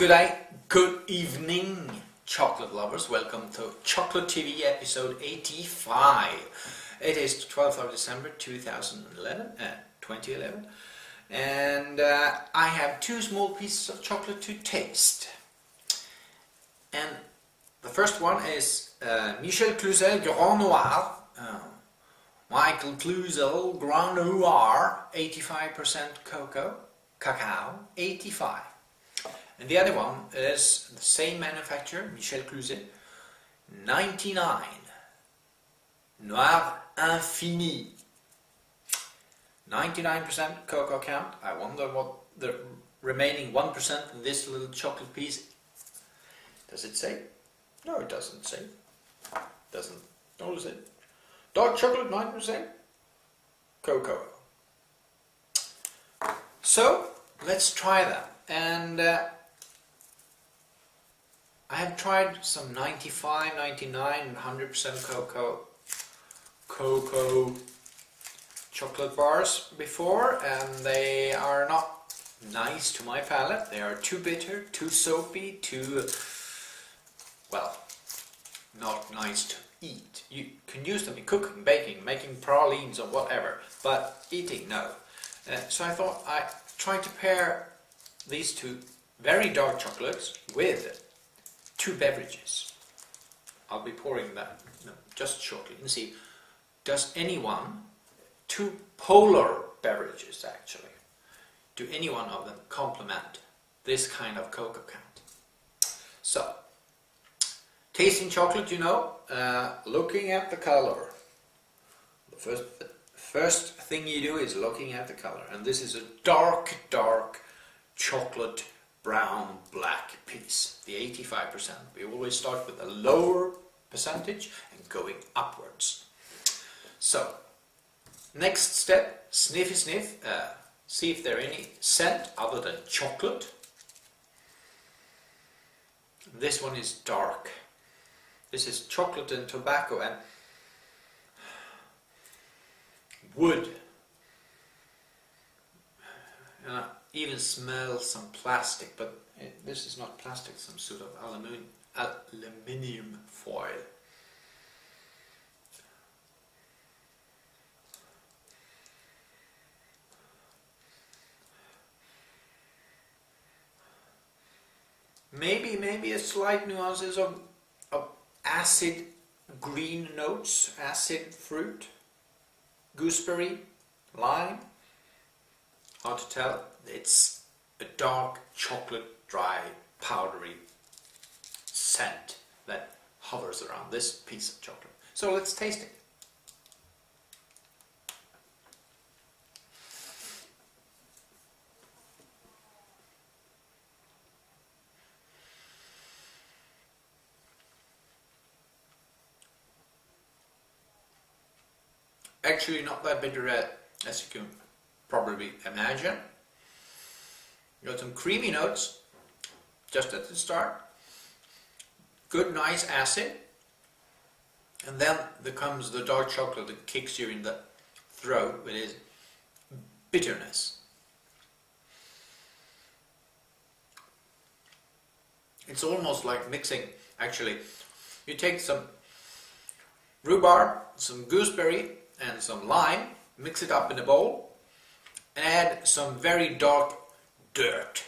Good day, good evening, chocolate lovers. Welcome to Chocolate TV episode 85. It is 12th of December 2011, and I have two small pieces of chocolate to taste. And the first one is Michel Cluzel Grand Noir, Michael Cluzel Grand Noir, 85% cacao, 85. And the other one is the same manufacturer, Michel Cluzel, 99, Noir Infini, 99% cocoa count. I wonder what the remaining 1% in this little chocolate piece, does it say? No, it doesn't say. Doesn't notice it. Dark chocolate, 9% cocoa. So, let's try that. And I have tried some 95, 99, 100% cocoa chocolate bars before, and they are not nice to my palate. They are too bitter, too soapy, too, well, not nice to eat. You can use them in cooking, baking, making pralines or whatever, but eating, no. So I thought I'd try to pair these two very dark chocolates with two beverages. I'll be pouring that just shortly and see, does anyone, two polar beverages actually, do any one of them complement this kind of cocoa count? So, tasting chocolate, you know, looking at the color. The first thing you do is looking at the color, and this is a dark chocolate brown black piece, the 85%. We always start with a lower percentage and going upwards. So, next step, sniffy sniff, see if there are any scent other than chocolate. This one is dark. This is chocolate and tobacco and wood. And I even smell some plastic, but this is not plastic, some sort of aluminium foil. Maybe a slight nuances of acid green notes, acid fruit, gooseberry, lime. Hard to tell. It's a dark chocolate, dry, powdery scent that hovers around this piece of chocolate. So let's taste it. Actually not that bitter as you can probably imagine. You got some creamy notes just at the start, good nice acid, and then there comes the dark chocolate that kicks you in the throat with its bitterness. It's almost like mixing, actually, you take some rhubarb, some gooseberry and some lime, mix it up in a bowl, and add some very dark dirt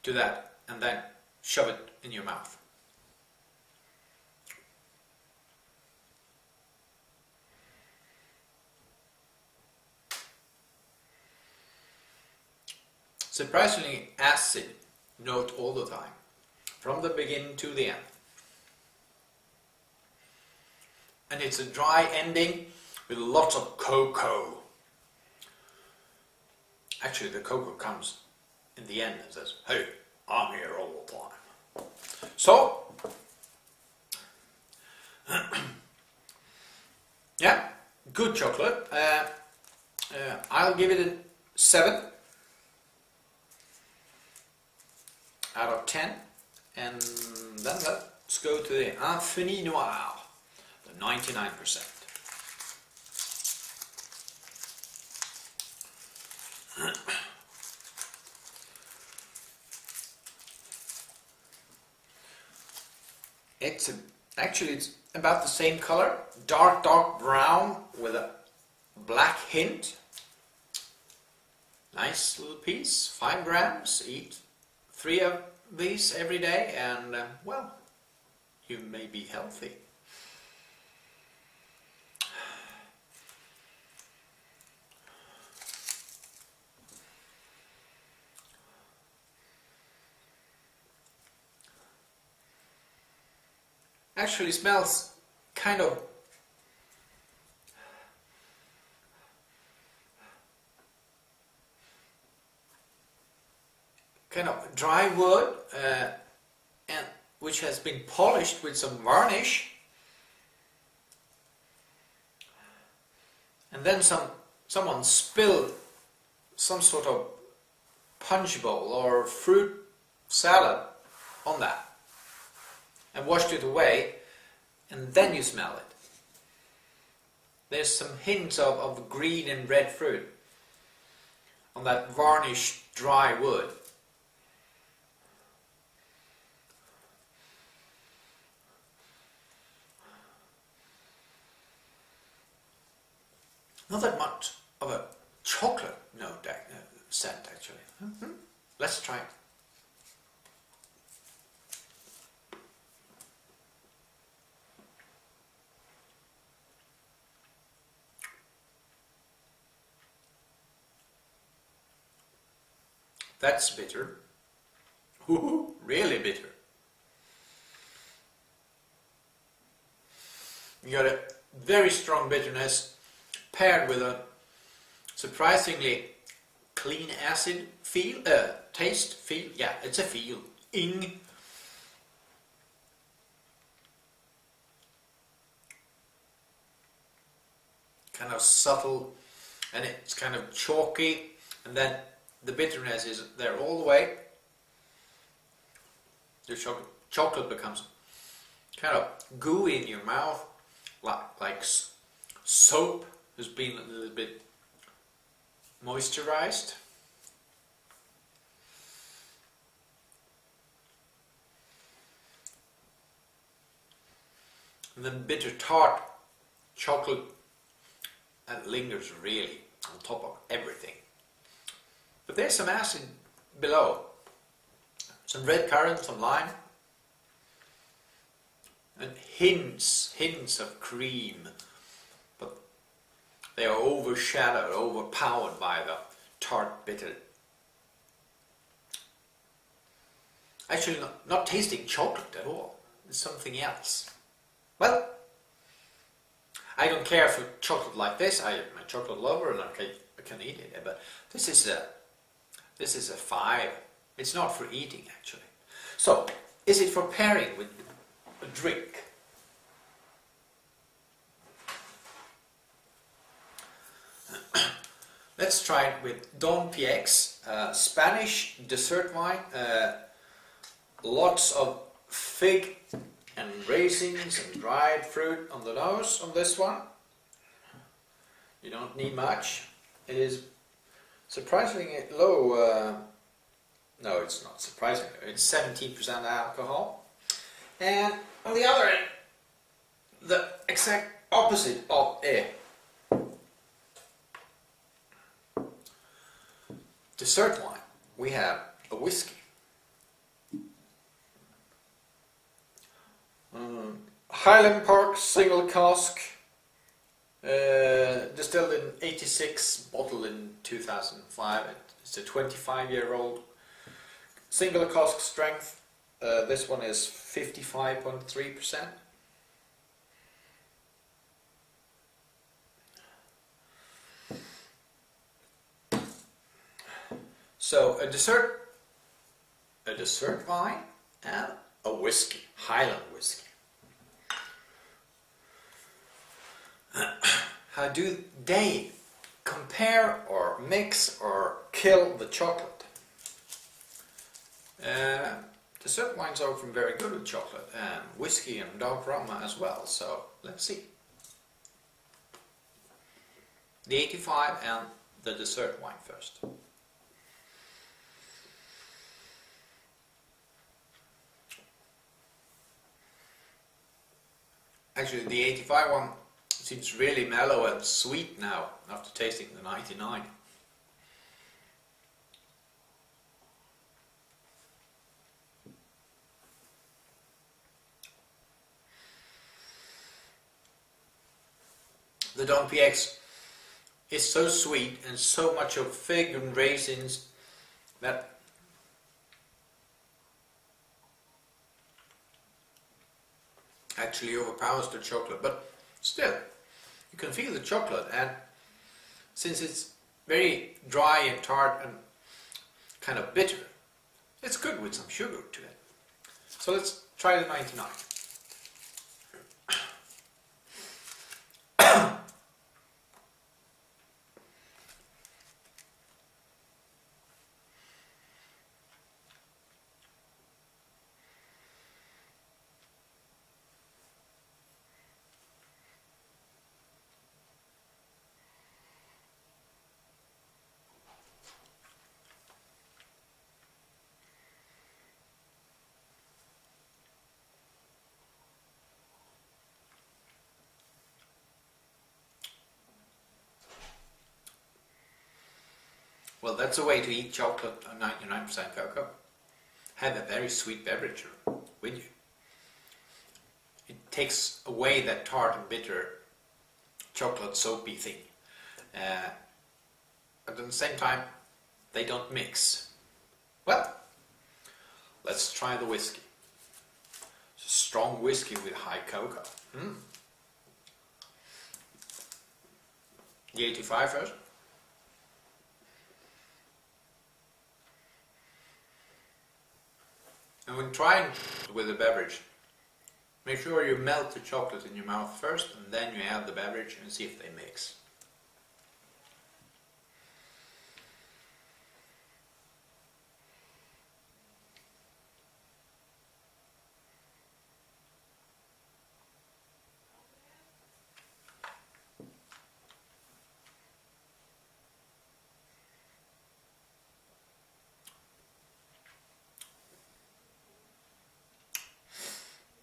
to that, and then shove it in your mouth. Surprisingly acid note all the time, from the beginning to the end. And it's a dry ending with lots of cocoa. Actually, the cocoa comes in the end and says, hey, I'm here all the time. So, yeah, good chocolate. I'll give it a 7 out of 10. And then let's go to the Infini Noir, the 99%. Actually it's about the same color, dark brown with a black hint. Nice little piece, 5 grams. Eat 3 of these every day and well, you may be healthy. Actually smells kind of dry wood, and which has been polished with some varnish, and then someone spilled some sort of punch bowl or fruit salad on that and washed it away, and then you smell it. There's some hints of green and red fruit on that varnished dry wood. Not that much of a chocolate note scent actually. Let's try it. That's bitter. Ooh, really bitter. You got a very strong bitterness paired with a surprisingly clean acid taste. Yeah, it's a feeling. Kind of subtle, and it's kind of chalky, and then the bitterness is there all the way. The chocolate becomes kind of gooey in your mouth, like soap has been a little bit moisturized. And then bitter tart chocolate that lingers really on top of everything. But there's some acid below, some red currant, some lime, and hints of cream, but they are overshadowed, overpowered by the tart bitter. Actually not tasting chocolate at all, it's something else. Well, I don't care for chocolate like this. I'm a chocolate lover and I can eat it, but this is a 5. It's not for eating actually. So, is it for pairing with a drink? Let's try it with Don PX, Spanish dessert wine. Lots of fig and raisins and dried fruit on the nose on this one. You don't need much. It is surprisingly low. No, it's not surprising. It's 17% alcohol. And on the other end, the exact opposite of a dessert wine, we have a whiskey. Highland Park single cask, distilled in 86, bottled in 2005. It's a 25-year-old single cask strength. This one is 55.3%. So a dessert wine and a whiskey, Highland whiskey. How do they compare or mix or kill the chocolate? Dessert wines are often very good with chocolate, and whiskey and dark rum as well, so let's see. The 85 and the dessert wine first. Actually, the 85 one seems really mellow and sweet now after tasting the 99. The Don PX is so sweet and so much of fig and raisins that actually overpowers the chocolate, but still you can feel the chocolate, and since it's very dry and tart and kind of bitter, it's good with some sugar to it. So let's try the 99. Well, that's a way to eat chocolate on 99% cocoa. Have a very sweet beverage with you. It takes away that tart and bitter chocolate soapy thing. But at the same time, they don't mix. Well, let's try the whiskey. It's a strong whiskey with high cocoa. The 85 first. And when trying with a beverage, make sure you melt the chocolate in your mouth first, and then you add the beverage and see if they mix.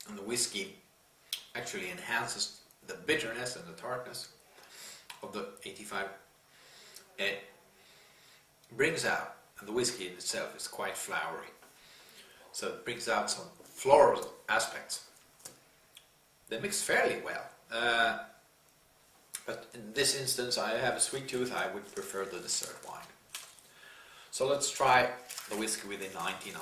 And the whiskey actually enhances the bitterness and the tartness of the 85. It brings out, and the whiskey in itself is quite flowery, so it brings out some floral aspects. They mix fairly well, but in this instance I have a sweet tooth. I would prefer the dessert wine. So let's try the whiskey with the 99.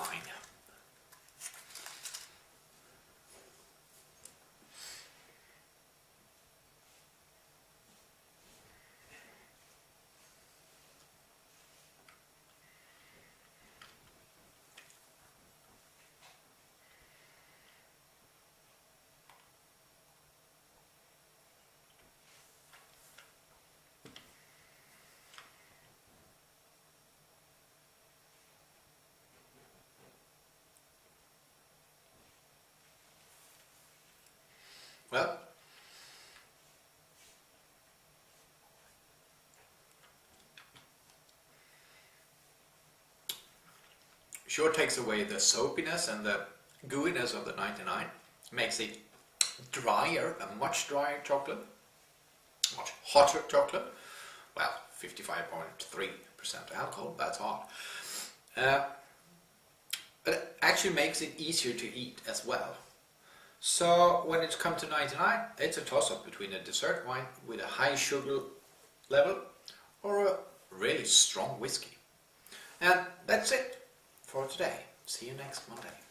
Well, sure takes away the soapiness and the gooiness of the 99, makes it drier, a much drier chocolate, much hotter chocolate. Well, 55.3% alcohol, that's hot. But it actually makes it easier to eat as well. So when it comes to 99, it's a toss-up between a dessert wine with a high sugar level or a really strong whiskey. And that's it for today. See you next Monday.